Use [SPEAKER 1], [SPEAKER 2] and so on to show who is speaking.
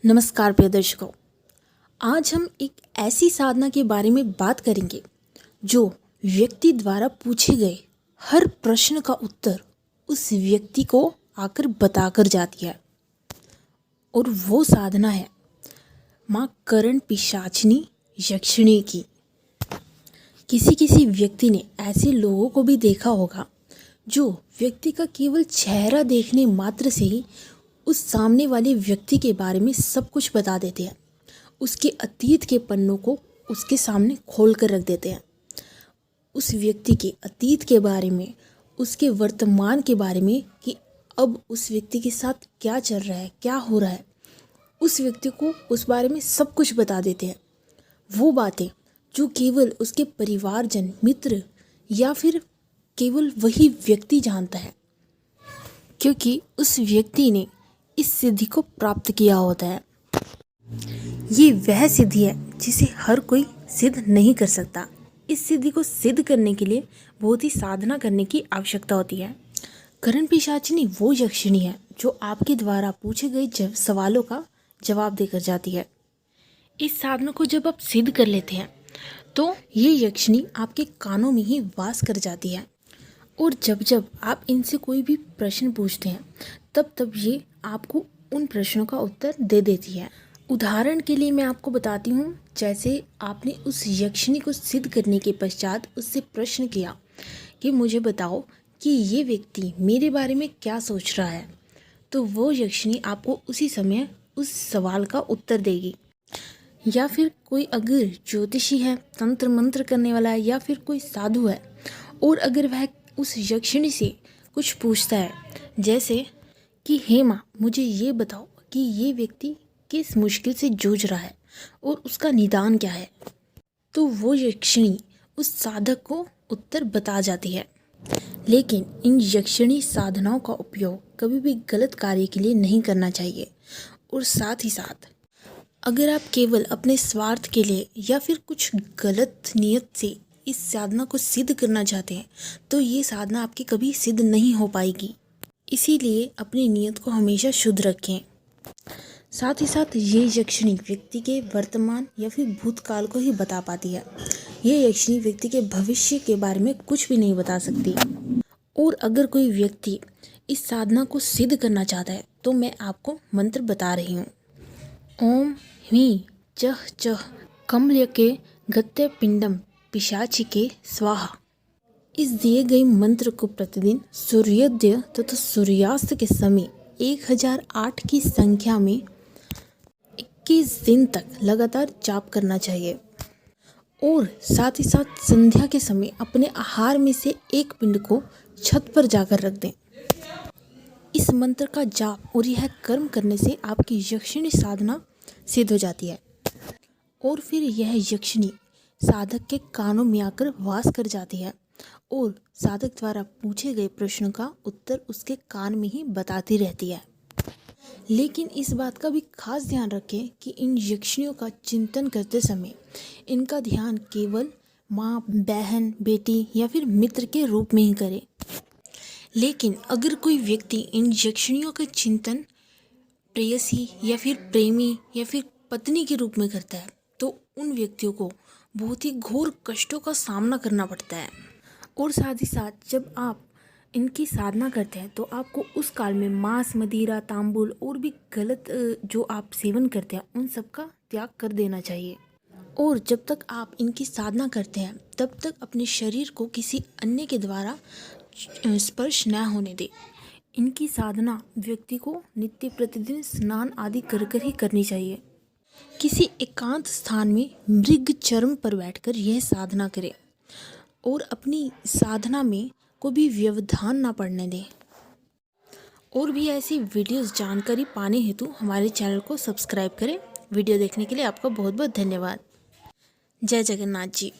[SPEAKER 1] नमस्कार प्रिय दर्शकों, आज हम एक ऐसी साधना के बारे में बात करेंगे जो व्यक्ति द्वारा पूछे गए हर प्रश्न का उत्तर उस व्यक्ति को आकर बताकर जाती है। और वो साधना है माँ करण पिशाचिनी यक्षिणी की। किसी व्यक्ति ने ऐसे लोगों को भी देखा होगा जो व्यक्ति का केवल चेहरा देखने मात्र से ही उस सामने वाले व्यक्ति के बारे में सब कुछ बता देते हैं। उसके अतीत के पन्नों को उसके सामने खोल कर रख देते हैं। उस व्यक्ति के अतीत के बारे में, उसके वर्तमान के बारे में कि अब उस व्यक्ति के साथ क्या चल रहा है, क्या हो रहा है, उस व्यक्ति को उस बारे में सब कुछ बता देते हैं। वो बातें जो केवल उसके परिवारजन, मित्र या फिर केवल वही व्यक्ति जानता है, क्योंकि उस व्यक्ति ने इस सिद्धि को प्राप्त किया होता है। ये वह सिद्धि है जिसे हर कोई सिद्ध नहीं कर सकता। इस सिद्धि को सिद्ध करने के लिए बहुत ही साधना करने की आवश्यकता होती है। करण पिशाचिनी वो यक्षिणी है जो आपके द्वारा पूछे गए सवालों का जवाब देकर जाती है। इस साधना को जब आप सिद्ध कर लेते हैं तो ये यक्षिणी आपके कानों में ही वास कर जाती है। और जब आप इनसे कोई भी प्रश्न पूछते हैं तब ये आपको उन प्रश्नों का उत्तर दे देती है। उदाहरण के लिए मैं आपको बताती हूँ, जैसे आपने उस यक्षिणी को सिद्ध करने के पश्चात उससे प्रश्न किया कि मुझे बताओ कि ये व्यक्ति मेरे बारे में क्या सोच रहा है, तो वो यक्षिणी आपको उसी समय उस सवाल का उत्तर देगी। या फिर कोई अगर ज्योतिषी है, तंत्र मंत्र करने वाला है, या फिर कोई साधु है और अगर वह उस यक्षिणी से कुछ पूछता है, जैसे कि हे माँ मुझे ये बताओ कि ये व्यक्ति किस मुश्किल से जूझ रहा है और उसका निदान क्या है, तो वो यक्षिणी उस साधक को उत्तर बता जाती है। लेकिन इन यक्षिणी साधनाओं का उपयोग कभी भी गलत कार्य के लिए नहीं करना चाहिए। और साथ ही साथ अगर आप केवल अपने स्वार्थ के लिए या फिर कुछ गलत नियत से इस साधना को सिद्ध करना चाहते हैं तो ये साधना आपकी कभी सिद्ध नहीं हो पाएगी। इसीलिए अपनी नियत को हमेशा शुद्ध रखें। साथ ही साथ ये यक्षिणी व्यक्ति के वर्तमान या फिर भूतकाल को ही बता पाती है। ये यक्षिणी व्यक्ति के भविष्य के बारे में कुछ भी नहीं बता सकती। और अगर कोई व्यक्ति इस साधना को सिद्ध करना चाहता है तो मैं आपको मंत्र बता रही हूँ। ओम ह्रीं चह चह कमल्यके गत्य पिंडम पिशाचिके स्वाहा। इस दिए गए मंत्र को प्रतिदिन सूर्योदय तथा सूर्यास्त के समय 1008 की संख्या में 21 दिन तक लगातार जाप करना चाहिए। और साथ ही साथ संध्या के समय अपने आहार में से एक पिंड को छत पर जाकर रख दें। इस मंत्र का जाप और यह कर्म करने से आपकी यक्षिणी साधना सिद्ध हो जाती है। और फिर यह यक्षिणी साधक के कानों में आकर वास कर जाती है और साधक द्वारा पूछे गए प्रश्नों का उत्तर उसके कान में ही बताती रहती है। लेकिन इस बात का भी खास ध्यान रखें कि इन यक्षिणियों का चिंतन करते समय इनका ध्यान केवल माँ, बहन, बेटी या फिर मित्र के रूप में ही करें। लेकिन अगर कोई व्यक्ति इन यक्षिणियों का चिंतन प्रेयसी या फिर प्रेमी या फिर पत्नी के रूप में करता है तो उन व्यक्तियों को बहुत ही घोर कष्टों का सामना करना पड़ता है। और साथ ही साथ जब आप इनकी साधना करते हैं तो आपको उस काल में मांस, मदिरा, तांबुल और भी गलत जो आप सेवन करते हैं उन सब का त्याग कर देना चाहिए। और जब तक आप इनकी साधना करते हैं तब तक अपने शरीर को किसी अन्य के द्वारा स्पर्श न होने दें। इनकी साधना व्यक्ति को नित्य प्रतिदिन स्नान आदि कर कर ही करनी चाहिए। किसी एकांत स्थान में मृग चर्म पर बैठकर यह साधना करें और अपनी साधना में कोई भी व्यवधान ना पड़ने दें। और भी ऐसी वीडियोस जानकारी पाने हेतु हमारे चैनल को सब्सक्राइब करें। वीडियो देखने के लिए आपका बहुत बहुत धन्यवाद। जय जगन्नाथ जी।